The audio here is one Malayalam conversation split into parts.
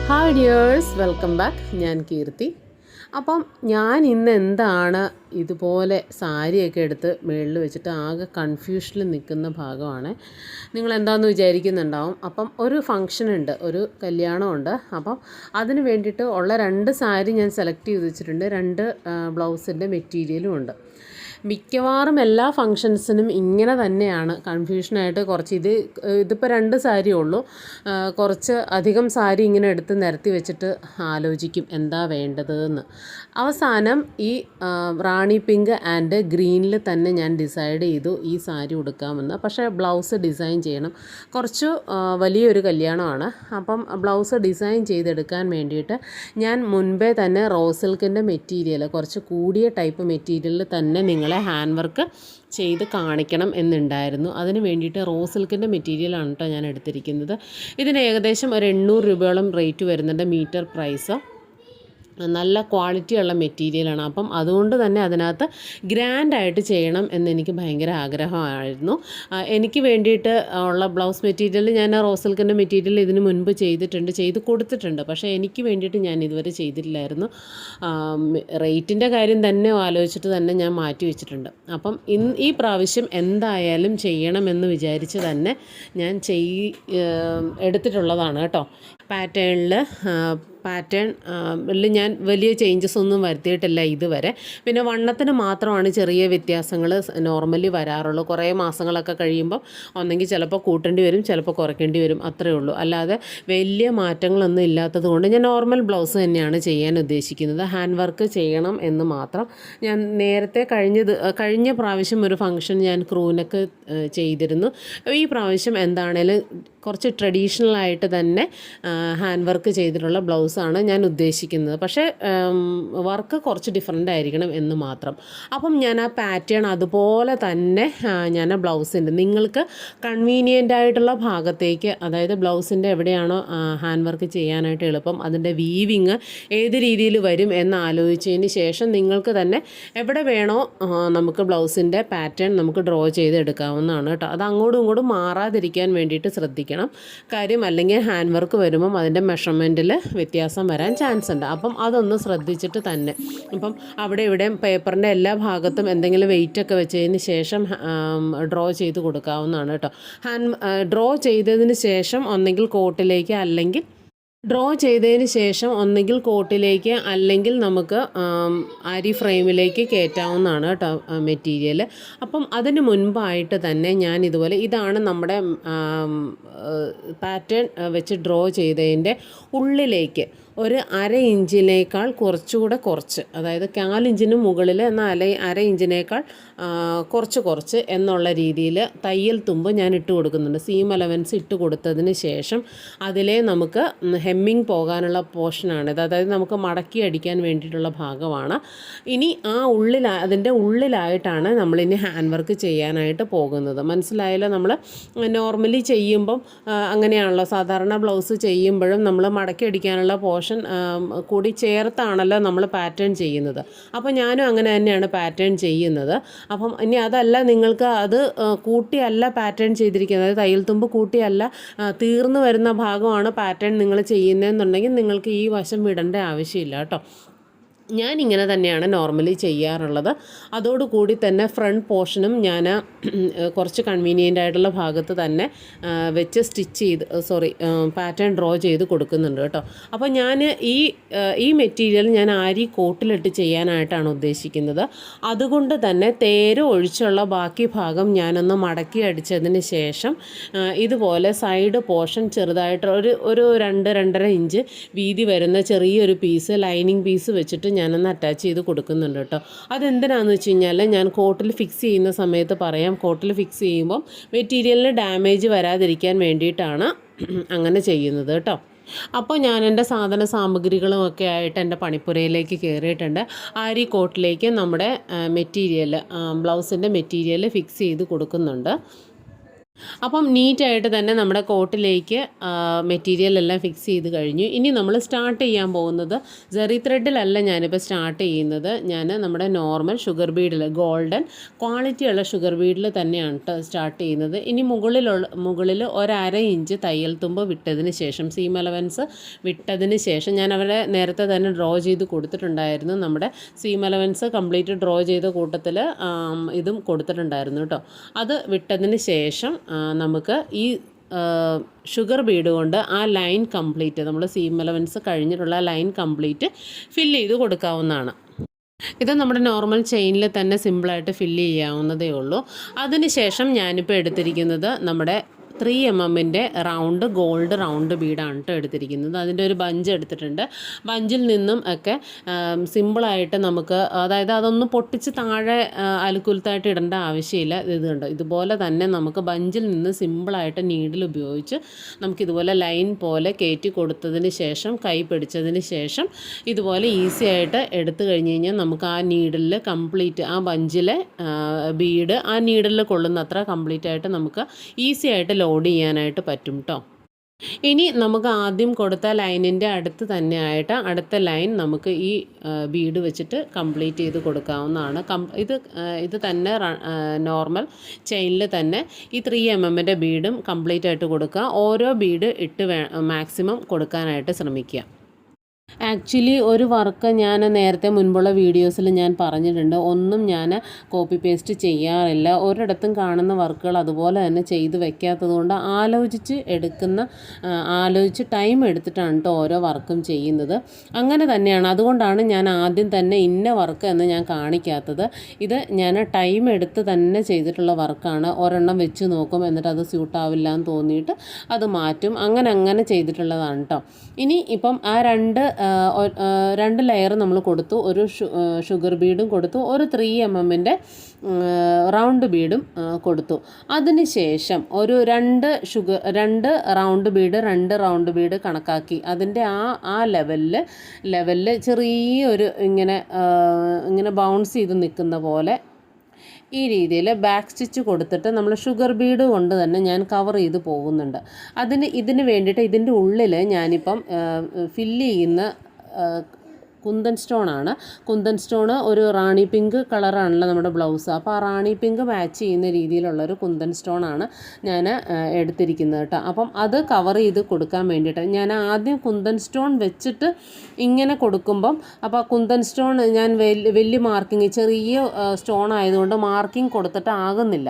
Hi dears, welcome back. ഞാൻ കീർത്തി. അപ്പം ഞാൻ ഇന്ന് എന്താണ് ഇതുപോലെ സാരിയൊക്കെ എടുത്ത് മുകളിൽ വെച്ചിട്ട് ആകെ കൺഫ്യൂഷനിൽ നിൽക്കുന്ന ഭാഗമാണ്. നിങ്ങൾ എന്താണെന്ന് വിചാരിക്കുന്നുണ്ടാവും. അപ്പം ഒരു ഫംഗ്ഷൻ ഉണ്ട്, ഒരു കല്യാണമുണ്ട്. അപ്പം അതിന് വേണ്ടിയിട്ട് ഉള്ള 2 സാരി ഞാൻ സെലക്ട് ചെയ്ത് വെച്ചിട്ടുണ്ട്. 2 ബ്ലൗസിൻ്റെ മെറ്റീരിയലും ഉണ്ട്. മിക്കവാറും എല്ലാ ഫങ്ഷൻസിനും ഇങ്ങനെ തന്നെയാണ് കൺഫ്യൂഷനായിട്ട്. ഇതിപ്പോൾ 2 സാരിയേ ഉള്ളൂ. കുറച്ച് അധികം സാരി ഇങ്ങനെ എടുത്ത് നിരത്തി വെച്ചിട്ട് ആലോചിക്കും എന്താ വേണ്ടതെന്ന്. അവസാനം ഈ റാണി പിങ്ക് ആൻഡ് ഗ്രീനിൽ തന്നെ ഞാൻ ഡിസൈഡ് ചെയ്തു ഈ സാരി ഉടുക്കാമെന്ന്. പക്ഷേ ബ്ലൗസ് ഡിസൈൻ ചെയ്യണം. കുറച്ച് വലിയൊരു കല്യാണമാണ്. അപ്പം ബ്ലൗസ് ഡിസൈൻ ചെയ്തെടുക്കാൻ വേണ്ടിയിട്ട് ഞാൻ മുൻപേ തന്നെ റോസ് സിൽക്കിൻ്റെ മെറ്റീരിയൽ, കുറച്ച് കൂടിയ ടൈപ്പ് മെറ്റീരിയലിൽ തന്നെ നിങ്ങളെ ഹാൻഡ് വർക്ക് ചെയ്ത് കാണിക്കണം എന്നുണ്ടായിരുന്നു. അതിന് വേണ്ടിയിട്ട് റോസ് സിൽക്കിൻ്റെ മെറ്റീരിയലാണ് കേട്ടോ ഞാൻ എടുത്തിരിക്കുന്നത്. ഇതിന് ഏകദേശം ഒരു 800 രൂപയോളം റേറ്റ് വരുന്നുണ്ട് മീറ്റർ പ്രൈസ്. നല്ല ക്വാളിറ്റിയുള്ള മെറ്റീരിയലാണ്. അപ്പം അതുകൊണ്ട് തന്നെ അതിനകത്ത് ഗ്രാൻഡായിട്ട് ചെയ്യണം എന്നെനിക്ക് ഭയങ്കര ആഗ്രഹമായിരുന്നു. എനിക്ക് വേണ്ടിയിട്ട് ഉള്ള ബ്ലൗസ് മെറ്റീരിയൽ ഞാൻ റോസ് സിൽക്കിൻ്റെ മെറ്റീരിയൽ ഇതിന് മുൻപ് ചെയ്ത് കൊടുത്തിട്ടുണ്ട്. പക്ഷേ എനിക്ക് വേണ്ടിയിട്ട് ഞാൻ ഇതുവരെ ചെയ്തിട്ടില്ലായിരുന്നു. റേറ്റിൻ്റെ കാര്യം തന്നെ ആലോചിച്ചിട്ട് തന്നെ ഞാൻ മാറ്റി വെച്ചിട്ടുണ്ട്. അപ്പം ഈ പ്രാവശ്യം എന്തായാലും ചെയ്യണമെന്ന് വിചാരിച്ച് തന്നെ ഞാൻ എടുത്തിട്ടുള്ളതാണ് കേട്ടോ. പാറ്റേണിൽ ഞാൻ വലിയ ചേഞ്ചസ് ഒന്നും വരുത്തിയിട്ടില്ല ഇതുവരെ. പിന്നെ വണ്ണത്തിന് മാത്രമാണ് ചെറിയ വ്യത്യാസങ്ങൾ നോർമലി വരാറുള്ളൂ. കുറേ മാസങ്ങളൊക്കെ കഴിയുമ്പോൾ ഒന്നെങ്കിൽ ചിലപ്പോൾ കൂട്ടേണ്ടി വരും, ചിലപ്പോൾ കുറയ്ക്കേണ്ടി വരും, അത്രയേ ഉള്ളൂ. അല്ലാതെ വലിയ മാറ്റങ്ങളൊന്നും ഇല്ലാത്തത് കൊണ്ട് ഞാൻ നോർമൽ ബ്ലൗസ് തന്നെയാണ് ചെയ്യാൻ ഉദ്ദേശിക്കുന്നത്. ഹാൻഡ് വർക്ക് ചെയ്യണം എന്ന് മാത്രം. ഞാൻ നേരത്തെ കഴിഞ്ഞ പ്രാവശ്യം ഒരു ഫംഗ്ഷൻ ഞാൻ ക്രൂനൊക്കെ ചെയ്തിരുന്നു. ഈ പ്രാവശ്യം എന്താണേലും കുറച്ച് ട്രഡീഷണലായിട്ട് തന്നെ ഹാൻഡ് വർക്ക് ചെയ്തിട്ടുള്ള ബ്ലൗസാണ് ഞാൻ ഉദ്ദേശിക്കുന്നത്. പക്ഷേ വർക്ക് കുറച്ച് ഡിഫറെൻ്റ് ആയിരിക്കണം എന്ന് മാത്രം. അപ്പം ഞാൻ ആ പാറ്റേൺ അതുപോലെ തന്നെ ഞാൻ ആ ബ്ലൗസിൻ്റെ നിങ്ങൾക്ക് കൺവീനിയൻ്റ് ആയിട്ടുള്ള ഭാഗത്തേക്ക്, അതായത് ബ്ലൗസിൻ്റെ എവിടെയാണോ ഹാൻഡ് വർക്ക് ചെയ്യാനായിട്ട് എളുപ്പം, അതിൻ്റെ വീവിങ് ഏത് രീതിയിൽ വരും എന്ന് ആലോചിച്ചതിന് ശേഷം നിങ്ങൾക്ക് തന്നെ എവിടെ വേണോ നമുക്ക് ബ്ലൗസിൻ്റെ പാറ്റേൺ നമുക്ക് ഡ്രോ ചെയ്തെടുക്കാവുന്നതാണ് കേട്ടോ. അത് അങ്ങോട്ടും ഇങ്ങോട്ടും മാറാതിരിക്കാൻ വേണ്ടിയിട്ട് ശ്രദ്ധിക്കണം കാര്യം. അല്ലെങ്കിൽ ഹാൻഡ് വർക്ക് വരുമ്പം അതിൻ്റെ മെഷർമെൻറ്റിൽ വ്യത്യാസം വരാൻ ചാൻസ് ഉണ്ട്. അപ്പം അതൊന്ന് ശ്രദ്ധിച്ചിട്ട് തന്നെ. ഇപ്പം അവിടെ ഇവിടെ പേപ്പറിൻ്റെ എല്ലാ ഭാഗത്തും എന്തെങ്കിലും വെയിറ്റൊക്കെ വെച്ചതിന് ശേഷം ഡ്രോ ചെയ്ത് കൊടുക്കാവുന്നതാണ് കേട്ടോ. ഡ്രോ ചെയ്തതിന് ശേഷം ഒന്നെങ്കിൽ കോട്ടിലേക്ക് അല്ലെങ്കിൽ നമുക്ക് അരി ഫ്രെയിമിലേക്ക് കയറ്റാവുന്നതാണ് കേട്ടോ മെറ്റീരിയൽ. അപ്പം അതിന് മുൻപായിട്ട് തന്നെ ഞാൻ ഇതാണ് നമ്മുടെ പാറ്റേൺ വെച്ച് ഡ്രോ ചെയ്തതിൻ്റെ ഉള്ളിലേക്ക് ഒരു 1/2 ഇഞ്ചിനേക്കാൾ കുറച്ചുകൂടെ കുറച്ച്, അതായത് 1/4 ഇഞ്ചിന് മുകളിൽ എന്നാൽ 1/2 ഇഞ്ചിനേക്കാൾ കുറച്ച് എന്നുള്ള രീതിയിൽ തയ്യൽ തുമ്പ് ഞാൻ ഇട്ട് കൊടുക്കുന്നുണ്ട്. സീം അലവൻസ് ഇട്ട് കൊടുത്തതിന് ശേഷം അതിലെ നമുക്ക് ഹെമ്മിങ് പോകാനുള്ള പോർഷനാണിത്. അതായത് നമുക്ക് മടക്കി അടിക്കാൻ വേണ്ടിയിട്ടുള്ള ഭാഗമാണ്. ഇനി അതിൻ്റെ ഉള്ളിലായിട്ടാണ് നമ്മളിനി ഹാൻഡ് വർക്ക് ചെയ്യാനായിട്ട് പോകുന്നത്. മനസ്സിലായല്ലോ? നമ്മൾ നോർമലി ചെയ്യുമ്പം അങ്ങനെയാണല്ലോ, സാധാരണ ബ്ലൗസ് ചെയ്യുമ്പോഴും നമ്മൾ മടക്കി അടിക്കാനുള്ള പോർഷൻ കൂടി ചേർത്താണല്ലോ നമ്മൾ പാറ്റേൺ ചെയ്യുന്നത്. അപ്പോൾ ഞാനും അങ്ങനെ തന്നെയാണ് പാറ്റേൺ ചെയ്യുന്നത്. അപ്പം ഇനി അതല്ല, നിങ്ങൾക്ക് അത് കൂട്ടിയല്ല പാറ്റേൺ ചെയ്തിരിക്കുന്നത്, തയ്യൽ തുമ്പ് കൂട്ടിയല്ല തീർന്നു വരുന്ന ഭാഗമാണ് പാറ്റേൺ നിങ്ങൾ ചെയ്യുന്നതെന്നുണ്ടെങ്കിൽ നിങ്ങൾക്ക് ഈ വശം വിടേണ്ട ആവശ്യമില്ല കേട്ടോ. ഞാനിങ്ങനെ തന്നെയാണ് നോർമലി ചെയ്യാറുള്ളത്. അതോടുകൂടി തന്നെ ഫ്രണ്ട് പോർഷനും ഞാൻ കുറച്ച് കൺവീനിയൻ്റ് ആയിട്ടുള്ള ഭാഗത്ത് തന്നെ വെച്ച് പാറ്റേൺ ഡ്രോ ചെയ്ത് കൊടുക്കുന്നുണ്ട് കേട്ടോ. അപ്പോൾ ഞാൻ ഈ മെറ്റീരിയൽ ഞാൻ ആരി കോട്ടിലിട്ട് ചെയ്യാനായിട്ടാണ് ഉദ്ദേശിക്കുന്നത്. അതുകൊണ്ട് തന്നെ തേര് ഒഴിച്ചുള്ള ബാക്കി ഭാഗം ഞാനൊന്ന് മടക്കി അടിച്ചതിന് ശേഷം ഇതുപോലെ സൈഡ് പോർഷൻ ചെറുതായിട്ട് ഒരു 2-2.5 ഇഞ്ച് വീതി വരുന്ന ചെറിയൊരു ലൈനിങ് പീസ് വെച്ചിട്ട് ഞാനൊന്ന് അറ്റാച്ച് ചെയ്ത് കൊടുക്കുന്നുണ്ട് കേട്ടോ. അതെന്തിനാണെന്ന് വെച്ച് കഴിഞ്ഞാൽ ഞാൻ കോട്ടിൽ ഫിക്സ് ചെയ്യുന്ന സമയത്ത് പറയാം. കോട്ടിൽ ഫിക്സ് ചെയ്യുമ്പം മെറ്റീരിയലിന് ഡാമേജ് വരാതിരിക്കാൻ വേണ്ടിയിട്ടാണ് അങ്ങനെ ചെയ്യുന്നത് കേട്ടോ. അപ്പോൾ ഞാൻ എൻ്റെ സാമഗ്രികളും ഒക്കെ ആയിട്ട് എൻ്റെ പണിപ്പുരയിലേക്ക് കയറിയിട്ടുണ്ട്. ആരി കോട്ടിലേക്ക് നമ്മുടെ ബ്ലൗസിൻ്റെ മെറ്റീരിയൽ ഫിക്സ് ചെയ്ത് കൊടുക്കുന്നുണ്ട്. അപ്പം നീറ്റായിട്ട് തന്നെ നമ്മുടെ കോട്ടിലേക്ക് മെറ്റീരിയൽ എല്ലാം ഫിക്സ് ചെയ്ത് കഴിഞ്ഞു. ഇനി നമ്മൾ സ്റ്റാർട്ട് ചെയ്യാൻ പോകുന്നത് ജെറി ത്രെഡിലല്ല ഞാനിപ്പോൾ സ്റ്റാർട്ട് ചെയ്യുന്നത്. ഞാൻ നമ്മുടെ നോർമൽ ഷുഗർ ബീഡിൽ, ഗോൾഡൻ ക്വാളിറ്റിയുള്ള ഷുഗർ ബീഡിൽ തന്നെയാണ് സ്റ്റാർട്ട് ചെയ്യുന്നത്. ഇനി മുകളിൽ 1/2 ഇഞ്ച് തയ്യൽ തുമ്പ് വിട്ടതിന് ശേഷം, സീം അലവൻസ് വിട്ടതിന് ശേഷം, ഞാൻ അവരെ നേരത്തെ തന്നെ ഡ്രോ ചെയ്ത് കൊടുത്തിട്ടുണ്ടായിരുന്നു. നമ്മുടെ സീം അലവൻസ് കംപ്ലീറ്റ് ഡ്രോ ചെയ്ത കൂട്ടത്തിൽ ഇതും കൊടുത്തിട്ടുണ്ടായിരുന്നു കേട്ടോ. അത് വിട്ടതിന് ശേഷം നമുക്ക് ഈ ഷുഗർ ബീഡ് കൊണ്ട് ആ ലൈൻ കംപ്ലീറ്റ്, നമ്മൾ സീം അലവൻസ് കഴിഞ്ഞിട്ടുള്ള ലൈൻ കംപ്ലീറ്റ് ഫില്ല് ചെയ്ത് കൊടുക്കാവുന്നതാണ്. ഇത് നമ്മുടെ നോർമൽ ചെയിനിൽ തന്നെ സിമ്പിളായിട്ട് ഫില്ല് ചെയ്യാവുന്നതേ ഉള്ളൂ. അതിനുശേഷം ഞാനിപ്പോൾ എടുത്തിരിക്കുന്നത് നമ്മുടെ 3 mm ഗോൾഡ് റൗണ്ട് ബീഡാണ് കേട്ടോ എടുത്തിരിക്കുന്നത്. അതിൻ്റെ ഒരു ബഞ്ച് എടുത്തിട്ടുണ്ട്. ബഞ്ചിൽ നിന്നും ഒക്കെ സിമ്പിളായിട്ട് നമുക്ക്, അതായത് അതൊന്ന് പൊട്ടിച്ച് താഴെ അലുക്കുലത്തായിട്ട് ഇടേണ്ട ആവശ്യമില്ല. ഇത് കണ്ടോ, ഇതുപോലെ തന്നെ നമുക്ക് ബഞ്ചിൽ നിന്ന് സിമ്പിളായിട്ട് നീഡിൽ ഉപയോഗിച്ച് നമുക്കിതുപോലെ ലൈൻ പോലെ കയറ്റി കൊടുത്തതിന് ശേഷം, കൈ പിടിച്ചതിന് ശേഷം ഇതുപോലെ ഈസി ആയിട്ട് എടുത്തു കഴിഞ്ഞ് കഴിഞ്ഞാൽ നമുക്ക് ആ നീഡിൽ കംപ്ലീറ്റ്, ആ ബഞ്ചിലെ ബീഡ് ആ നീഡിൽ കൊള്ളുന്നത്ര കംപ്ലീറ്റ് ആയിട്ട് നമുക്ക് ഈസി ആയിട്ട് ലോഡ് ചെയ്യാനായിട്ട് പറ്റും കേട്ടോ. ഇനി നമുക്ക് ആദ്യം കൊടുത്ത ലൈനിൻ്റെ അടുത്ത് തന്നെ ആയിട്ട് അടുത്ത ലൈൻ നമുക്ക് ഈ ബീഡ് വെച്ചിട്ട് കംപ്ലീറ്റ് ചെയ്ത് കൊടുക്കാവുന്നതാണ്. ഇത് തന്നെ നോർമൽ ചെയിനിൽ തന്നെ ഈ 3 mm ബീഡും കംപ്ലീറ്റ് ആയിട്ട് കൊടുക്കുക. ഓരോ ബീഡ് ഇട്ട് മാക്സിമം കൊടുക്കാനായിട്ട് ശ്രമിക്കുക. ആക്ച്വലി ഒരു വർക്ക് ഞാൻ നേരത്തെ മുൻപുള്ള വീഡിയോസിൽ ഞാൻ പറഞ്ഞിട്ടുണ്ട്, ഒന്നും ഞാൻ കോപ്പി പേസ്റ്റ് ചെയ്യാറില്ല. ഒരിടത്തും കാണുന്ന വർക്കുകൾ അതുപോലെ തന്നെ ചെയ്ത് വെക്കാത്തത് കൊണ്ട് ആലോചിച്ച് ടൈം എടുത്തിട്ടാണ് കേട്ടോ ഓരോ വർക്കും ചെയ്യുന്നത്. അങ്ങനെ തന്നെയാണ്, അതുകൊണ്ടാണ് ഞാൻ ആദ്യം തന്നെ ഇന്ന വർക്ക് എന്ന് ഞാൻ കാണിക്കാത്തത്. ഇത് ഞാൻ ടൈം എടുത്ത് തന്നെ ചെയ്തിട്ടുള്ള വർക്കാണ്. ഒരെണ്ണം വെച്ച് നോക്കും, എന്നിട്ട് അത് സ്യൂട്ടാവില്ല എന്ന് തോന്നിയിട്ട് അത് മാറ്റും. അങ്ങനെ ചെയ്തിട്ടുള്ളതാണ് കേട്ടോ. ഇനി ഇപ്പം ആ രണ്ട് ലെയർ നമ്മൾ കൊടുത്തു. ഒരു ഷുഗർ ബീഡും കൊടുത്തു, ഒരു 3 mm റൗണ്ട് ബീഡും കൊടുത്തു. അതിന് ശേഷം ഒരു 2 റൗണ്ട് ബീഡ് കണക്കാക്കി അതിൻ്റെ ആ ലെവലിൽ ചെറിയൊരു ഇങ്ങനെ ബൗൺസ് ചെയ്ത് നിൽക്കുന്ന പോലെ ഈ രീതിയിൽ ബാക്ക് സ്റ്റിച്ച് കൊടുത്തിട്ട് നമ്മൾ ഷുഗർ ബീഡ് കൊണ്ട് തന്നെ ഞാൻ കവർ ചെയ്ത് പോകുന്നുണ്ട്. ഇതിന് വേണ്ടിയിട്ട് ഇതിൻ്റെ ഉള്ളിൽ ഞാനിപ്പം ഫില്ല് ചെയ്യുന്ന കുന്തൻ സ്റ്റോണാണ്. കുന്തൻ സ്റ്റോണ് ഒരു റാണി പിങ്ക് കളറാണല്ലോ നമ്മുടെ ബ്ലൗസ്. അപ്പോൾ ആ റാണി പിങ്ക് മാച്ച് ചെയ്യുന്ന രീതിയിലുള്ളൊരു കുന്തൻ സ്റ്റോണാണ് ഞാൻ എടുത്തിരിക്കുന്നത് കേട്ടോ. അപ്പം അത് കവർ ചെയ്ത് കൊടുക്കാൻ വേണ്ടിയിട്ട് ഞാൻ ആദ്യം കുന്തൻ സ്റ്റോൺ വെച്ചിട്ട് ഇങ്ങനെ കൊടുക്കുമ്പം, അപ്പോൾ കുന്തൻ സ്റ്റോൺ ഞാൻ വലിയ മാർക്കിങ്, ചെറിയ സ്റ്റോൺ ആയതുകൊണ്ട് മാർക്കിങ് കൊടുത്തിട്ട് ആകുന്നില്ല.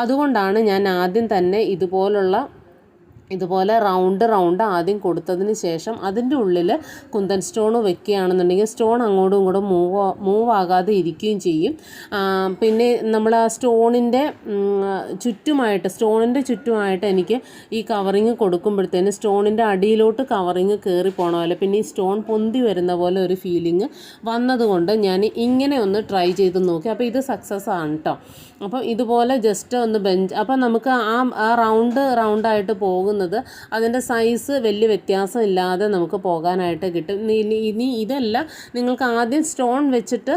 അതുകൊണ്ടാണ് ഞാൻ ആദ്യം തന്നെ ഇതുപോലെ റൗണ്ട് ആദ്യം കൊടുത്തതിന് ശേഷം അതിൻ്റെ ഉള്ളിൽ കുന്തൻ സ്റ്റോൺ വെക്കുകയാണെന്നുണ്ടെങ്കിൽ സ്റ്റോൺ അങ്ങോട്ടും ഇങ്ങോട്ടും മൂവ് ആകാതെ ഇരിക്കുകയും ചെയ്യും. പിന്നെ നമ്മൾ ആ സ്റ്റോണിൻ്റെ ചുറ്റുമായിട്ട് എനിക്ക് ഈ കവറിങ് കൊടുക്കുമ്പോഴത്തേന് സ്റ്റോണിൻ്റെ അടിയിലോട്ട് കവറിങ് കയറി പോകണമല്ലോ, പിന്നെ ഈ സ്റ്റോൺ പൊന്തി വരുന്ന പോലെ ഒരു ഫീലിംഗ് വന്നതുകൊണ്ട് ഞാൻ ഇങ്ങനെ ഒന്ന് ട്രൈ ചെയ്ത് നോക്കി. അപ്പോൾ ഇത് സക്സസ് ആണ് കേട്ടോ. അപ്പോൾ ഇതുപോലെ ജസ്റ്റ് ഒന്ന് അപ്പോൾ നമുക്ക് ആ റൗണ്ടായിട്ട് പോകുന്നത് അതിൻ്റെ സൈസ് വലിയ വ്യത്യാസം ഇല്ലാതെ നമുക്ക് പോകാനായിട്ട് കിട്ടും. ഇനി ഇതല്ല, നിങ്ങൾക്ക് ആദ്യം സ്റ്റോൺ വെച്ചിട്ട്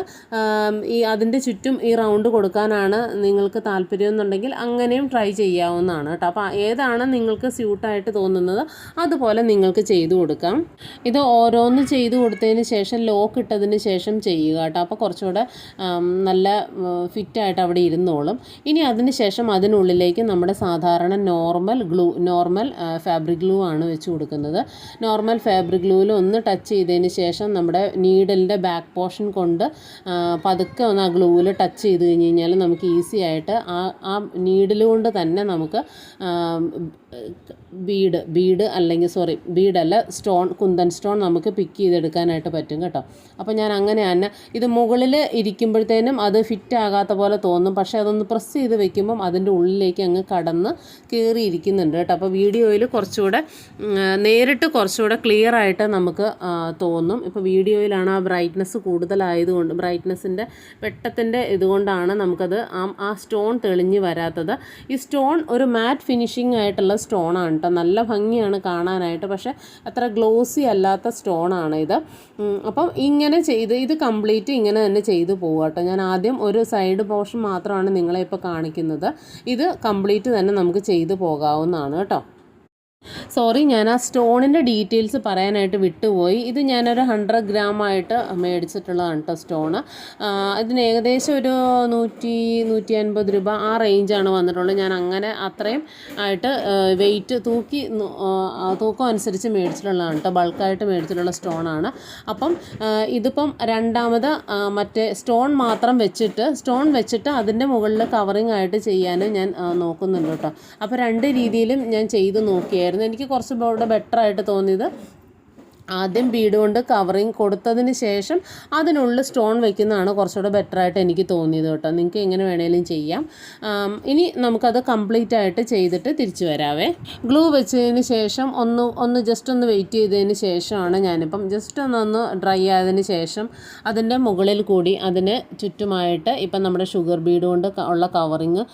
അതിൻ്റെ ചുറ്റും ഈ റൗണ്ട് കൊടുക്കാനാണ് നിങ്ങൾക്ക് താല്പര്യം എന്നുണ്ടെങ്കിൽ അങ്ങനെയും ട്രൈ ചെയ്യാവുന്നതാണ് കേട്ടോ. അപ്പോൾ ഏതാണ് നിങ്ങൾക്ക് സ്യൂട്ടായിട്ട് തോന്നുന്നത് അതുപോലെ നിങ്ങൾക്ക് ചെയ്തു കൊടുക്കാം. ഇത് ഓരോന്ന് ചെയ്തു കൊടുത്തതിന് ശേഷം ലോക്ക് ഇട്ടതിന് ശേഷം ചെയ്യുക കേട്ടോ. അപ്പോൾ കുറച്ചുകൂടെ നല്ല ഫിറ്റായിട്ട് അവിടെ ഇരുന്നോളും. ഇനി അതിന് ശേഷം അതിനുള്ളിലേക്ക് നമ്മുടെ സാധാരണ നോർമൽ ഫാബ്രിക് ഗ്ലൂ ആണ് വെച്ച് കൊടുക്കുന്നത്. നോർമൽ ഫാബ്രിക് ഗ്ലൂവിൽ ഒന്ന് ടച്ച് ചെയ്തതിന് ശേഷം നമ്മുടെ നീഡലിൻ്റെ ബാക്ക് പോർഷൻ കൊണ്ട് പതുക്കെ ഒന്ന് ആ ഗ്ലൂവിൽ ടച്ച് ചെയ്ത് കഴിഞ്ഞ് കഴിഞ്ഞാൽ നമുക്ക് ഈസി ആയിട്ട് ആ നീഡിൽ കൊണ്ട് തന്നെ നമുക്ക് ബീഡല്ല കുന്തൻ സ്റ്റോൺ നമുക്ക് പിക്ക് ചെയ്തെടുക്കാനായിട്ട് പറ്റും കേട്ടോ. അപ്പോൾ ഞാൻ അങ്ങനെ തന്നെ ഇത് മുകളിൽ ഇരിക്കുമ്പോഴത്തേനും അത് ഫിറ്റ് ആകാത്ത പോലെ തോന്നും, പക്ഷേ അതൊന്ന് പ്രസ് ചെയ്ത് വെക്കുമ്പം അതിൻ്റെ ഉള്ളിലേക്ക് അങ്ങ് കടന്ന് കയറിയിരിക്കുന്നുണ്ട് കേട്ടോ. അപ്പോൾ വീഡിയോയിൽ നേരിട്ട് കുറച്ചുകൂടെ ക്ലിയർ ആയിട്ട് നമുക്ക് തോന്നും. ഇപ്പോൾ വീഡിയോയിലാണ് ആ ബ്രൈറ്റ്നസ് കൂടുതലായതുകൊണ്ട്, ബ്രൈറ്റ്നസ്സിൻ്റെ വെട്ടത്തിൻ്റെ ഇതുകൊണ്ടാണ് നമുക്കത് ആ സ്റ്റോൺ തെളിഞ്ഞ് വരാത്തത്. ഈ സ്റ്റോൺ ഒരു മാറ്റ് ഫിനിഷിംഗ് ആയിട്ടുള്ള സ്റ്റോണാണ് കേട്ടോ. നല്ല ഭംഗിയാണ് കാണാനായിട്ട്, പക്ഷേ അത്ര ഗ്ലോസി അല്ലാത്ത സ്റ്റോണാണ് ഇത്. അപ്പം ഇങ്ങനെ ചെയ്ത് ഇത് കംപ്ലീറ്റ് ഇങ്ങനെ തന്നെ ചെയ്തു പോകുക കേട്ടോ. ഞാൻ ആദ്യം ഒരു സൈഡ് പോർഷൻ മാത്രമാണ് നിങ്ങളെ ഇപ്പോൾ കാണിക്കുന്നത്. ഇത് കംപ്ലീറ്റ് തന്നെ നമുക്ക് ചെയ്തു പോകാവുന്നതാണ് കേട്ടോ. സോറി, ഞാൻ ആ സ്റ്റോണിൻ്റെ ഡീറ്റെയിൽസ് പറയാനായിട്ട് വിട്ടുപോയി. ഇത് ഞാനൊരു 100 ഗ്രാമായിട്ട് മേടിച്ചിട്ടുള്ളതാണ് കേട്ടോ സ്റ്റോണ്. ഇതിന് ഏകദേശം ഒരു 100-150 രൂപ ആ റേഞ്ചാണ് വന്നിട്ടുള്ളത്. ഞാൻ അങ്ങനെ അത്രയും ആയിട്ട് വെയിറ്റ് തൂക്കം അനുസരിച്ച് മേടിച്ചിട്ടുള്ളതാണ് കേട്ടോ. ബൾക്കായിട്ട് മേടിച്ചിട്ടുള്ള സ്റ്റോണാണ്. അപ്പം ഇതിപ്പം രണ്ടാമത് മറ്റേ സ്റ്റോൺ വെച്ചിട്ട് അതിൻ്റെ മുകളിൽ കവറിങ് ആയിട്ട് ചെയ്യാനും ഞാൻ നോക്കുന്നുണ്ട് കേട്ടോ. അപ്പോൾ 2 രീതിയിലും ഞാൻ ചെയ്ത് നോക്കിയായിരുന്നു. എനിക്ക് കുറച്ച് കൂടെ ബെറ്ററായിട്ട് തോന്നിയത് ആദ്യം ബീഡ് കൊണ്ട് കവറിങ് കൊടുത്തതിന് ശേഷം അതിനുള്ളിൽ സ്റ്റോൺ വയ്ക്കുന്നതാണ് കുറച്ചുകൂടെ ബെറ്ററായിട്ട് എനിക്ക് തോന്നിയത് കേട്ടോ. നിങ്ങൾക്ക് എങ്ങനെ വേണേലും ചെയ്യാം. ഇനി നമുക്കത് കംപ്ലീറ്റ് ആയിട്ട് ചെയ്തിട്ട് തിരിച്ചു വരാവേ. ഗ്ലൂ വെച്ചതിന് ശേഷം ഒന്ന് ജസ്റ്റ് ഒന്ന് വെയിറ്റ് ചെയ്തതിന് ശേഷമാണ് ഞാനിപ്പം ജസ്റ്റ് ഒന്ന് ഡ്രൈ ആയതിന് ശേഷം അതിൻ്റെ മുകളിൽ കൂടി അതിന് ചുറ്റുമായിട്ട് ഇപ്പം നമ്മുടെ ഷുഗർ ബീഡ് കൊണ്ട് ഉള്ള കവറിങ്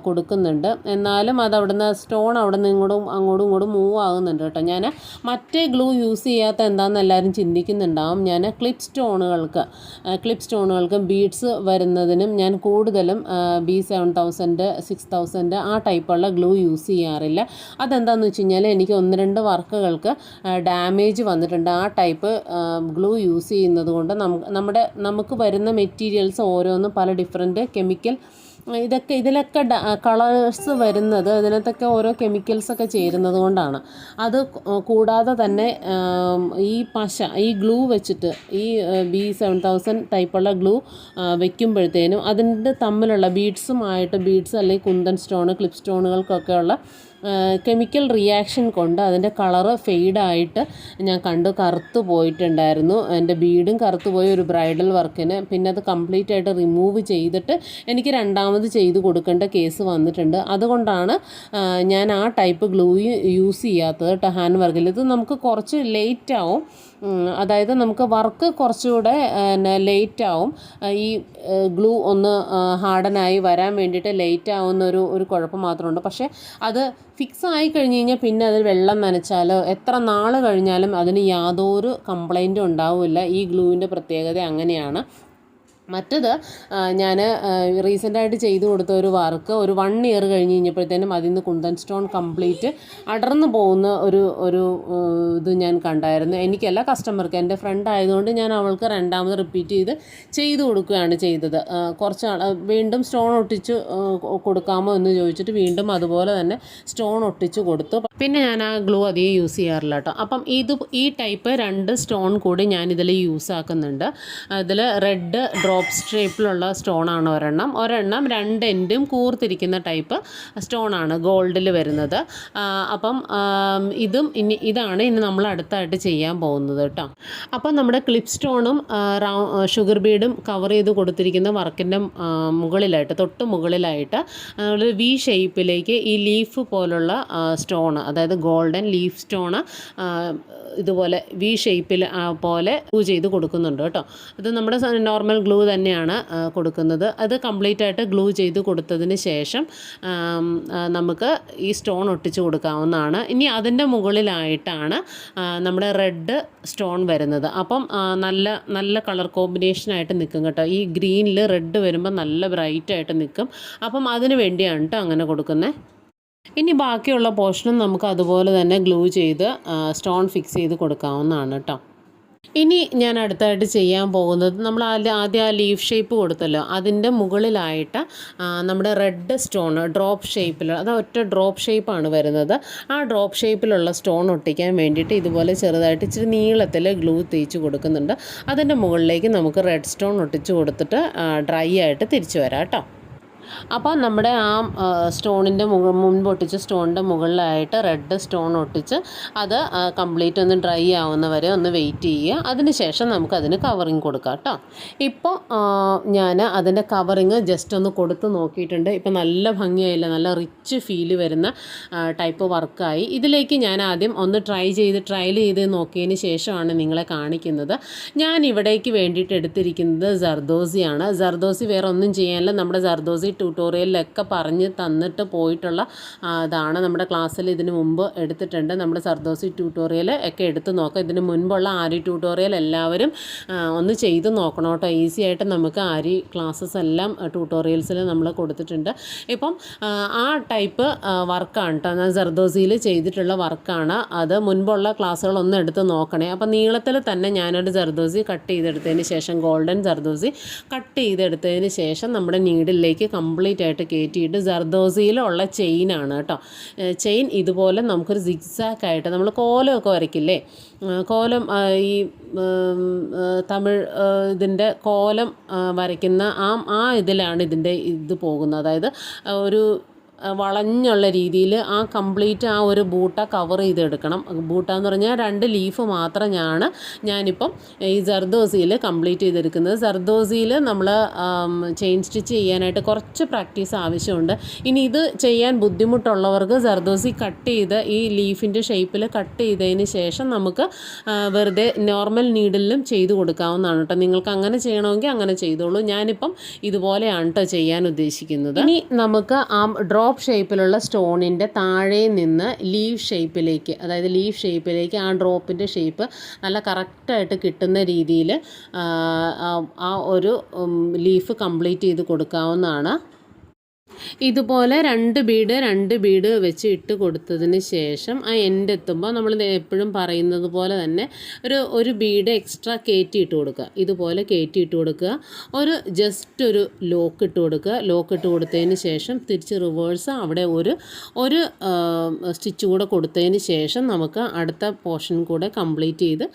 കൊടുക്കുന്നുണ്ട്. എന്നാലും അത് അവിടുന്ന് സ്റ്റോൺ അവിടെ നിന്ന് അങ്ങോട്ടും ഇങ്ങോട്ടും മൂവ് ആകുന്നുണ്ട് കേട്ടോ. ഞാൻ മറ്റേ ഗ്ലൂ യൂസ് ചെയ്യാത്ത എന്താണെന്ന് എല്ലാവരും ചിന്തിക്കുന്നുണ്ടാവും. ഞാൻ ക്ലിപ്പ് സ്റ്റോണുകൾക്ക് ബീഡ്സ് വരുന്നതിനും ഞാൻ കൂടുതലും B7000, 6000 ആ ടൈപ്പുള്ള ഗ്ലൂ യൂസ് ചെയ്യാറില്ല. അതെന്താണെന്ന് വെച്ച് കഴിഞ്ഞാൽ എനിക്ക് 1-2 വർക്കുകൾക്ക് ഡാമേജ് വന്നിട്ടുണ്ട്. ആ ടൈപ്പ് ഗ്ലൂ യൂസ് ചെയ്യുന്നത് കൊണ്ട് നമുക്ക് വരുന്ന മെറ്റീരിയൽസ് ഓരോന്നും പല ഡിഫറെൻറ്റ് കെമിക്കൽ ഇതിലൊക്കെ കളേഴ്സ് വരുന്നത് ഇതിനകത്തൊക്കെ ഓരോ കെമിക്കൽസൊക്കെ ചേരുന്നത് കൊണ്ടാണ്. അത് കൂടാതെ തന്നെ ഈ ഗ്ലൂ വെച്ചിട്ട് ഈ B7000 ടൈപ്പുള്ള ഗ്ലൂ വെക്കുമ്പോഴത്തേനും അതിൻ്റെ തമ്മിലുള്ള ബീഡ്സ് അല്ലെങ്കിൽ കുന്തൻ സ്റ്റോണ്, ക്ലിപ്പ് സ്റ്റോണുകൾക്കൊക്കെയുള്ള കെമിക്കൽ റിയാക്ഷൻ കൊണ്ട് അതിൻ്റെ കളറ് ഫെയ്ഡായിട്ട് ഞാൻ കറുത്ത് പോയിട്ടുണ്ടായിരുന്നു. എൻ്റെ ബീഡും കറുത്ത് പോയി ഒരു ബ്രൈഡൽ വർക്കിന്. പിന്നെ അത് കംപ്ലീറ്റ് ആയിട്ട് റിമൂവ് ചെയ്തിട്ട് എനിക്ക് രണ്ടാമത് ചെയ്ത് കൊടുക്കേണ്ട കേസ് വന്നിട്ടുണ്ട്. അതുകൊണ്ടാണ് ഞാൻ ആ ടൈപ്പ് ഗ്ലൂ യൂസ് ചെയ്യാത്തത് കേട്ടോ. ഹാൻഡ് വർക്കിൽ ഇത് നമുക്ക് കുറച്ച് ലേറ്റ് ആവും. അതായത് നമുക്ക് വർക്ക് കുറച്ചുകൂടെ ലേറ്റ് ആവും. ഈ ഗ്ലൂ ഒന്ന് ഹാർഡനായി വരാൻ വേണ്ടിയിട്ട് ലേറ്റ് ആവുന്ന ഒരു കുഴപ്പം മാത്രമുണ്ട്. പക്ഷേ അത് ഫിക്സ് ആയി കഴിഞ്ഞ് കഴിഞ്ഞാൽ പിന്നെ അതിൽ വെള്ളം നനച്ചാലോ എത്ര നാൾ കഴിഞ്ഞാലും അതിന് യാതൊരു കംപ്ലൈൻറ്റും ഉണ്ടാവില്ല. ഈ ഗ്ലൂവിൻ്റെ പ്രത്യേകത അങ്ങനെയാണ്. മറ്റത് ഞാൻ റീസെൻ്റായിട്ട് ചെയ്തു കൊടുത്ത ഒരു വർക്ക് ഒരു 1 ഇയർ കഴിഞ്ഞ് കഴിഞ്ഞപ്പോഴത്തേനും അതിൽ നിന്ന് കുന്തൻ സ്റ്റോൺ കംപ്ലീറ്റ് അടർന്നു പോകുന്ന ഒരു ഇത് ഞാൻ കണ്ടായിരുന്നു. എനിക്കല്ല, കസ്റ്റമർക്ക്. എൻ്റെ ഫ്രണ്ട് ആയതുകൊണ്ട് ഞാൻ അവൾക്ക് രണ്ടാമത് റിപ്പീറ്റ് ചെയ്ത് കൊടുക്കുകയാണ് ചെയ്തത്. വീണ്ടും സ്റ്റോൺ ഒട്ടിച്ച് കൊടുക്കാമോ എന്ന് ചോദിച്ചിട്ട് വീണ്ടും അതുപോലെ തന്നെ സ്റ്റോൺ ഒട്ടിച്ച് കൊടുത്തു. പിന്നെ ഞാൻ ആ ഗ്ലൂ അധികം യൂസ് ചെയ്യാറില്ല കേട്ടോ. അപ്പം ഈ ടൈപ്പ് 2 സ്റ്റോൺ കൂടി ഞാനിതിൽ യൂസ് ആക്കുന്നുണ്ട്. ഇതിൽ റെഡ് ഡ്രോപ്പ് ഷേപ്പിലുള്ള സ്റ്റോണാണ് ഒരെണ്ണം 2 എൻഡും കൂർത്തിരിക്കുന്ന ടൈപ്പ് സ്റ്റോണാണ് ഗോൾഡിൽ വരുന്നത്. അപ്പം ഇതാണ് ഇനി നമ്മൾ അടുത്തായിട്ട് ചെയ്യാൻ പോകുന്നത് കേട്ടോ. അപ്പം നമ്മുടെ ക്ലിപ്പ് സ്റ്റോണും ഷുഗർ ബീഡും കവർ ചെയ്ത് കൊടുത്തിരിക്കുന്ന വർക്കിൻ്റെ തൊട്ട് മുകളിലായിട്ട് ഒരു V ഷേപ്പിലേക്ക് ഈ ലീഫ് പോലുള്ള സ്റ്റോണ്, അതായത് ഗോൾഡൻ ലീഫ് സ്റ്റോണ് ഇതുപോലെ V ഷേപ്പിൽ പോലെ ഗ്ലൂ ചെയ്ത് കൊടുക്കുന്നുണ്ട് കേട്ടോ. ഇത് നമ്മുടെ നോർമൽ ഗ്ലൂ തന്നെയാണ് കൊടുക്കുന്നത്. അത് കംപ്ലീറ്റ് ആയിട്ട് ഗ്ലൂ ചെയ്ത് കൊടുത്തതിന് ശേഷം നമുക്ക് ഈ സ്റ്റോൺ ഒട്ടിച്ച് കൊടുക്കാവുന്നതാണ്. ഇനി അതിൻ്റെ മുകളിലായിട്ടാണ് നമ്മുടെ റെഡ് സ്റ്റോൺ വരുന്നത്. അപ്പം നല്ല കളർ കോമ്പിനേഷനായിട്ട് നിൽക്കും കേട്ടോ. ഈ ഗ്രീനിൽ റെഡ് വരുമ്പോൾ നല്ല ബ്രൈറ്റായിട്ട് നിൽക്കും. അപ്പം അതിന് വേണ്ടിയാണ് കേട്ടോ അങ്ങനെ കൊടുക്കുന്നത്. ഇനി ബാക്കിയുള്ള പോർഷനും നമുക്ക് അതുപോലെ തന്നെ ഗ്ലൂ ചെയ്ത് സ്റ്റോൺ ഫിക്സ് ചെയ്ത് കൊടുക്കാവുന്നതാണ് കേട്ടോ. ഇനി ഞാൻ അടുത്തായിട്ട് ചെയ്യാൻ പോകുന്നത് നമ്മൾ ആദ്യം ആ ലീഫ് ഷേപ്പ് കൊടുത്തല്ലോ അതിൻ്റെ മുകളിലായിട്ട് നമ്മുടെ റെഡ് സ്റ്റോൺ ഡ്രോപ്പ് ഷേപ്പിൽ, അത് ഒറ്റ ഡ്രോപ്പ് ഷേപ്പാണ് വരുന്നത്. ആ ഡ്രോപ്പ് ഷേപ്പിലുള്ള സ്റ്റോൺ ഒട്ടിക്കാൻ വേണ്ടിയിട്ട് ഇതുപോലെ ചെറുതായിട്ട് ഇച്ചിരി നീളത്തിൽ ഗ്ലൂ തേച്ച് കൊടുക്കുന്നുണ്ട്. അതിൻ്റെ മുകളിലേക്ക് നമുക്ക് റെഡ് സ്റ്റോൺ ഒട്ടിച്ച് കൊടുത്തിട്ട് ഡ്രൈ ആയിട്ട് തിരിച്ചു വരാം കേട്ടോ. അപ്പോൾ നമ്മുടെ ആ സ്റ്റോണിൻ്റെ മുൻപ് ഒട്ടിച്ച സ്റ്റോണിൻ്റെ മുകളിലായിട്ട് റെഡ് സ്റ്റോൺ ഒട്ടിച്ച് അത് കംപ്ലീറ്റ് ഒന്ന് ഡ്രൈ ആവുന്ന വരെ ഒന്ന് വെയിറ്റ് ചെയ്യുക. അതിനുശേഷം നമുക്കതിന് കവറിങ് കൊടുക്കാം കേട്ടോ. ഇപ്പോൾ ഞാൻ അതിൻ്റെ കവറിങ് ജസ്റ്റ് ഒന്ന് കൊടുത്ത് നോക്കിയിട്ടുണ്ട്. ഇപ്പോൾ നല്ല ഭംഗിയായില്ല, നല്ല റിച്ച് ഫീല് വരുന്ന ടൈപ്പ് വർക്കായി. ഇതിലേക്ക് ഞാൻ ആദ്യം ഒന്ന് ട്രയൽ ചെയ്ത് നോക്കിയതിന് ശേഷമാണ് നിങ്ങളെ കാണിക്കുന്നത്. ഞാൻ ഇവിടേക്ക് വേണ്ടിയിട്ട് എടുത്തിരിക്കുന്നത് ജർദോസിയാണ്. ജർദോസി വേറെ ഒന്നും ചെയ്യാനില്ല, നമ്മുടെ ജർദോസി ട്യൂട്ടോറിയലിലൊക്കെ പറഞ്ഞ് തന്നിട്ട് പോയിട്ടുള്ള ഇതാണ്. നമ്മുടെ ക്ലാസ്സിൽ ഇതിന് മുമ്പ് എടുത്തിട്ടുണ്ട്. നമ്മുടെ സർദോസി ട്യൂട്ടോറിയൽ ഒക്കെ എടുത്ത് നോക്കാം. ഇതിന് മുൻപുള്ള ആരി ട്യൂട്ടോറിയൽ എല്ലാവരും ഒന്ന് ചെയ്ത് നോക്കണം കേട്ടോ. ഈസി ആയിട്ട് നമുക്ക് ആരി ക്ലാസ്സസ് എല്ലാം ട്യൂട്ടോറിയൽസിൽ നമ്മൾ കൊടുത്തിട്ടുണ്ട്. ഇപ്പം ആ ടൈപ്പ് വർക്കാണ് കേട്ടോ, ഞാൻ സർദോസിയിൽ ചെയ്തിട്ടുള്ള വർക്കാണ്. അത് മുൻപുള്ള ക്ലാസ്സുകളൊന്നും എടുത്ത് നോക്കണേ. അപ്പം നീളത്തിൽ തന്നെ ഞാനൊരു സർദോസി കട്ട് ചെയ്തെടുത്തതിന് ശേഷം, ഗോൾഡൻ സർദോസി കട്ട് ചെയ്തെടുത്തതിന് ശേഷം നമ്മുടെ നീഡിലേക്ക് കംപ്ലീറ്റ് ആയിട്ട് കയറ്റിയിട്ട് സർദോസിയിലുള്ള ചെയിനാണ് കേട്ടോ. ചെയിൻ ഇതുപോലെ നമുക്കൊരു സിഗ്സാക്ക് ആയിട്ട്, നമ്മൾ കോലമൊക്കെ വരയ്ക്കില്ലേ, കോലം ഈ തമിഴ് ഇതിൻ്റെ കോലം വരയ്ക്കുന്ന ആ ഇതിലാണ് ഇതിൻ്റെ ഇത് പോകുന്നത്. അതായത് ഒരു വളഞ്ഞുള്ള രീതിയിൽ ആ കംപ്ലീറ്റ് ആ ഒരു ബൂട്ട കവർ ചെയ്തെടുക്കണം. ബൂട്ട എന്ന് പറഞ്ഞാൽ 2 ലീഫ് മാത്രം ഞാനിപ്പം ഈ സർദോസിയിൽ കംപ്ലീറ്റ് ചെയ്തെടുക്കുന്നത്. സർദോസിയിൽ നമ്മൾ ചെയിൻ സ്റ്റിച്ച് ചെയ്യാനായിട്ട് കുറച്ച് പ്രാക്ടീസ് ആവശ്യമുണ്ട്. ഇനി ഇത് ചെയ്യാൻ ബുദ്ധിമുട്ടുള്ളവർക്ക് സർദോസി കട്ട് ചെയ്ത് ഈ ലീഫിൻ്റെ ഷേപ്പിൽ കട്ട് ചെയ്തതിന് ശേഷം നമുക്ക് വെറുതെ നോർമൽ നീഡിലും ചെയ്ത് കൊടുക്കാവുന്നതാണ് കേട്ടോ. നിങ്ങൾക്ക് അങ്ങനെ ചെയ്യണമെങ്കിൽ അങ്ങനെ ചെയ്തോളൂ. ഞാനിപ്പം ഇതുപോലെയാണ് കേട്ടോ ചെയ്യാൻ ഉദ്ദേശിക്കുന്നത്. ഇനി നമുക്ക് ആ ഡ്രോപ്പ് ഷേപ്പിലുള്ള സ്റ്റോണിൻ്റെ താഴെ നിന്ന് ലീഫ് ഷേപ്പിലേക്ക്, അതായത് ലീഫ് ഷേപ്പിലേക്ക് ആ ഡ്രോപ്പിൻ്റെ ഷേപ്പ് നല്ല കറക്റ്റായിട്ട് കിട്ടുന്ന രീതിയിൽ ആ ഒരു ലീഫ് കംപ്ലീറ്റ് ചെയ്ത് കൊടുക്കാവുന്നതാണ്. ഇതുപോലെ 2 ബീഡ് വെച്ച് ഇട്ട് കൊടുത്തതിന് ശേഷം ആ എൻഡ് എത്തുമ്പോൾ നമ്മൾ എപ്പോഴും പറയുന്നത് പോലെ തന്നെ ഒരു ബീഡ് എക്സ്ട്രാ കയറ്റി ഇട്ട് കൊടുക്കുക. ഇതുപോലെ കയറ്റി ഇട്ട് കൊടുക്കുക. ജസ്റ്റ് ഒരു ലോക്ക് ഇട്ട് കൊടുക്കുക. ലോക്ക് ഇട്ട് കൊടുത്തതിന് ശേഷം തിരിച്ച് റിവേഴ്സ് അവിടെ ഒരു സ്റ്റിച്ച് കൂടെ കൊടുത്തതിന് ശേഷം നമുക്ക് അടുത്ത പോർഷൻ കൂടെ കംപ്ലീറ്റ് ചെയ്ത്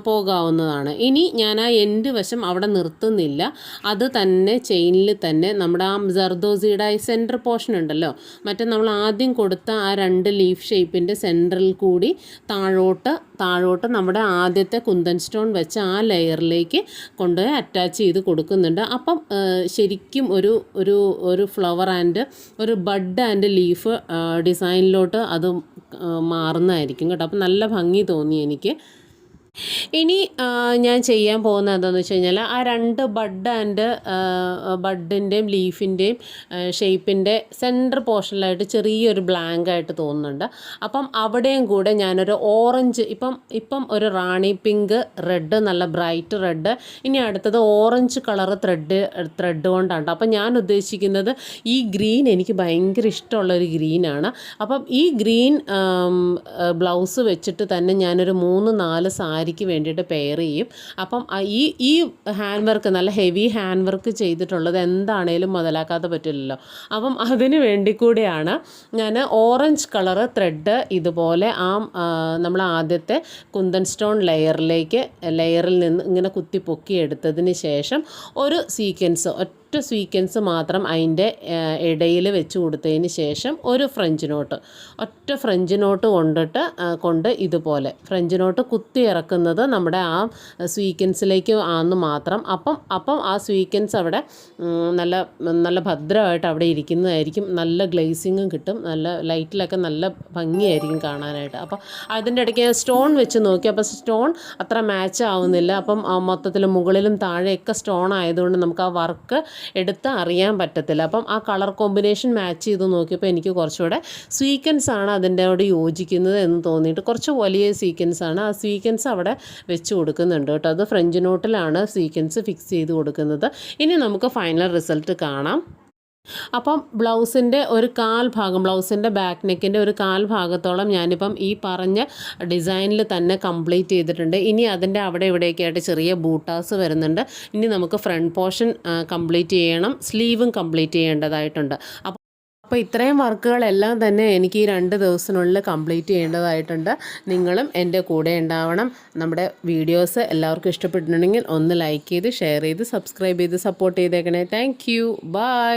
പോകാവുന്നതാണ്. ഇനി ഞാൻ ആ എൻഡ് വശം അവിടെ നിർത്തുന്നില്ല. അത് തന്നെ ചെയിനിൽ തന്നെ നമ്മുടെ ആ സർദോസിയുടെ സെൻറ്റർ പോർഷൻ ഉണ്ടല്ലോ, മറ്റേ നമ്മൾ ആദ്യം കൊടുത്ത ആ 2 ലീഫ് ഷേപ്പിൻ്റെ സെൻറ്ററിൽ കൂടി താഴോട്ട് നമ്മുടെ ആദ്യത്തെ കുന്തൻ സ്റ്റോൺ വെച്ച് ആ ലെയറിലേക്ക് കൊണ്ടുപോയി അറ്റാച്ച് ചെയ്ത് കൊടുക്കുന്നുണ്ട്. അപ്പം ശരിക്കും ഒരു ഫ്ലവർ ആൻഡ് ഒരു ബഡ് ആൻഡ് ലീഫ് ഡിസൈനിലോട്ട് അത് മാറുന്നതായിരിക്കും കേട്ടോ. അപ്പം നല്ല ഭംഗി തോന്നി എനിക്ക്. ഇനി ഞാൻ ചെയ്യാൻ പോകുന്നത് എന്താണെന്ന് വെച്ച് കഴിഞ്ഞാൽ ആ 2 ബഡിൻ്റെയും ലീഫിൻ്റെയും ഷേപ്പിൻ്റെ സെൻറ്റർ പോർഷനിലായിട്ട് ചെറിയൊരു ബ്ലാങ്ക് ആയിട്ട് തോന്നുന്നുണ്ട്. അപ്പം അവിടെയും കൂടെ ഞാനൊരു ഓറഞ്ച്, ഇപ്പം ഒരു റാണി പിങ്ക് റെഡ്, നല്ല ബ്രൈറ്റ് റെഡ്, ഇനി അടുത്തത് ഓറഞ്ച് കളർ ത്രെഡ് കൊണ്ടാണ്. അപ്പം ഞാൻ ഉദ്ദേശിക്കുന്നത് ഈ ഗ്രീൻ എനിക്ക് ഭയങ്കര ഇഷ്ടമുള്ളൊരു ഗ്രീനാണ്. അപ്പം ഈ ഗ്രീൻ ബ്ലൗസ് വെച്ചിട്ട് തന്നെ ഞാനൊരു 3-4 സാരിക്ക് വേണ്ടിയിട്ട് പെയർ ചെയ്യും. അപ്പം ഈ ഹാൻഡ് വർക്ക്, നല്ല ഹെവി ഹാൻഡ് വർക്ക് ചെയ്തിട്ടുള്ളത് എന്താണേലും മുതലാക്കാതെ പറ്റില്ലല്ലോ. അപ്പം അതിന് വേണ്ടി കൂടിയാണ് ഞാൻ ഓറഞ്ച് കളറ് ത്രെഡ് ഇതുപോലെ നമ്മൾ ആദ്യത്തെ കുന്തൻ സ്റ്റോൺ ലെയറിൽ നിന്ന് ഇങ്ങനെ കുത്തി പൊക്കി എടുത്തതിന് ശേഷം ഒരു സീക്വൻസ്, ഒറ്റ സ്വീക്വൻസ് മാത്രം അതിൻ്റെ ഇടയിൽ വെച്ച് കൊടുത്തതിന് ശേഷം ഒരു ഫ്രഞ്ച് നോട്ട് കൊണ്ട് ഇതുപോലെ ഫ്രഞ്ച് നോട്ട് കുത്തി ഇറക്കുന്നത് നമ്മുടെ ആ സ്വീക്വൻസിലേക്ക് ആന്ന് മാത്രം. അപ്പം ആ സ്വീക്വൻസ് അവിടെ നല്ല ഭദ്രമായിട്ട് അവിടെ ഇരിക്കുന്നതായിരിക്കും. നല്ല ഗ്ലേസിങ്ങും കിട്ടും, നല്ല ലൈറ്റിലൊക്കെ നല്ല ഭംഗിയായിരിക്കും കാണാനായിട്ട്. അപ്പം അതിൻ്റെ ഇടയ്ക്ക് സ്റ്റോൺ വെച്ച് നോക്കി, അപ്പോൾ സ്റ്റോൺ അത്ര മാച്ച് ആവുന്നില്ല. അപ്പം മൊത്തത്തിൽ മുകളിലും താഴെയൊക്കെ സ്റ്റോൺ ആയതുകൊണ്ട് നമുക്ക് ആ വർക്ക് എടുത്ത് അറിയാൻ പറ്റത്തില്ല. അപ്പം ആ കളർ കോമ്പിനേഷൻ മാച്ച് ചെയ്ത് നോക്കിയപ്പോൾ എനിക്ക് കുറച്ചുകൂടെ സ്വീക്വൻസാണ് അതിൻ്റെയോട് യോജിക്കുന്നത് എന്ന് തോന്നിയിട്ട് കുറച്ച് വലിയ സ്വീക്വൻസാണ്. ആ സ്വീക്വൻസ് അവിടെ വെച്ച് കൊടുക്കുന്നുണ്ട് കേട്ടോ. അത് ഫ്രഞ്ച് നോട്ടിലാണ് സ്വീക്വൻസ് ഫിക്സ് ചെയ്ത് കൊടുക്കുന്നത്. ഇനി നമുക്ക് ഫൈനൽ റിസൾട്ട് കാണാം. അപ്പം ബ്ലൗസിൻ്റെ ബ്ലൗസിൻ്റെ ബാക്ക് നെക്കിൻ്റെ ഒരു 1/4 ഭാഗത്തോളം ഞാനിപ്പം ഈ പറഞ്ഞ ഡിസൈനിൽ തന്നെ കംപ്ലീറ്റ് ചെയ്തിട്ടുണ്ട്. ഇനി അതിൻ്റെ അവിടെ ഇവിടെയൊക്കെ ആയിട്ട് ചെറിയ ബൂട്ടാസ് വരുന്നുണ്ട്. ഇനി നമുക്ക് ഫ്രണ്ട് പോർഷൻ കംപ്ലീറ്റ് ചെയ്യണം, സ്ലീവും കംപ്ലീറ്റ് ചെയ്യേണ്ടതായിട്ടുണ്ട്. അപ്പോൾ ഇത്രയും വർക്കുകളെല്ലാം തന്നെ എനിക്ക് ഈ 2 ദിവസത്തിനുള്ളിൽ കംപ്ലീറ്റ് ചെയ്യേണ്ടതായിട്ടുണ്ട്. നിങ്ങളും എൻ്റെ കൂടെ ഉണ്ടാവണം. നമ്മുടെ വീഡിയോസ് എല്ലാവർക്കും ഇഷ്ടപ്പെട്ടിട്ടുണ്ടെങ്കിൽ ഒന്ന് ലൈക്ക് ചെയ്ത്, ഷെയർ ചെയ്ത്, സബ്സ്ക്രൈബ് ചെയ്ത് സപ്പോർട്ട് ചെയ്തേക്കണേ. Thank you. ബൈ.